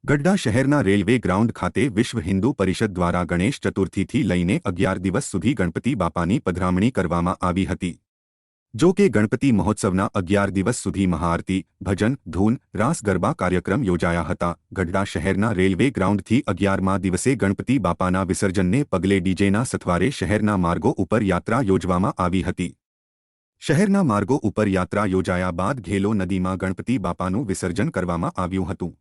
ગઢડા શહેરના railway ground ખાતે વિશ્વ હિન્દુ પરિષદ દ્વારા ગણેશ ચતુર્થીથી લઈને 11 દિવસ સુધી ગણપતિ બાપાની પધરામણી કરવામાં આવી હતી। જો કે ગણપતિ મહોત્સવના 11 દિવસ સુધી મહાઆરતી, ભજન, ધૂન, રાસ ગરબા કાર્યક્રમ યોજાયા હતા। ગઢડા શહેરના રેલવે ગ્રાઉન્ડથી 11મા દિવસે ગણપતિ બાપાના વિસર્જનને પગલે ડીજેના સથવારે શહેરના માર્ગો ઉપર યાત્રા યોજવામાં આવી હતી। શહેરના માર્ગો ઉપર યાત્રા યોજાયા બાદ ઘેલો નદીમાં ગણપતિ બાપાનું વિસર્જન કરવામાં આવ્યું હતું।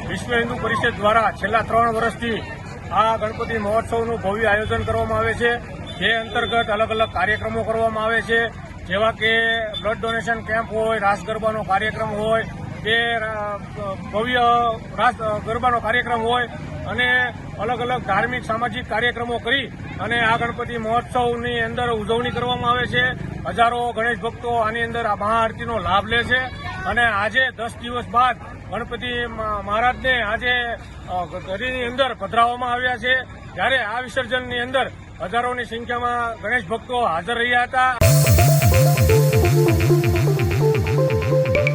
વિશ્વ હિન્દુ પરિષદ દ્વારા છેલ્લા 3 વર્ષથી આ ગણપતિ મહોત્સવનું ભવ્ય આયોજન કરવામાં આવે છે। જે અંતર્ગત અલગ અલગ કાર્યક્રમો કરવામાં આવે છે, જેવા કે બ્લડ ડોનેશન કેમ્પ હોય, રાસ ગરબાનો કાર્યક્રમ હોય, કે ભવ્ય રાસ ગરબાનો કાર્યક્રમ હોય અને અલગ અલગ ધાર્મિક સામાજિક કાર્યક્રમો કરી અને આ ગણપતિ મહોત્સવની અંદર ઉજવણી કરવામાં આવે છે। હજારો ગણેશ ભક્તો આની અંદર આ મહાઆરતીનો લાભ લે છે અને આજે 10 દિવસ બાદ ગણપતિ મહારાજને આજે ઘરની અંદર પધરાવવામાં આવ્યા છે, જ્યારે આ વિસર્જનની અંદર હજારોની સંખ્યામાં ગણેશ ભક્તો હાજર રહ્યા હતા।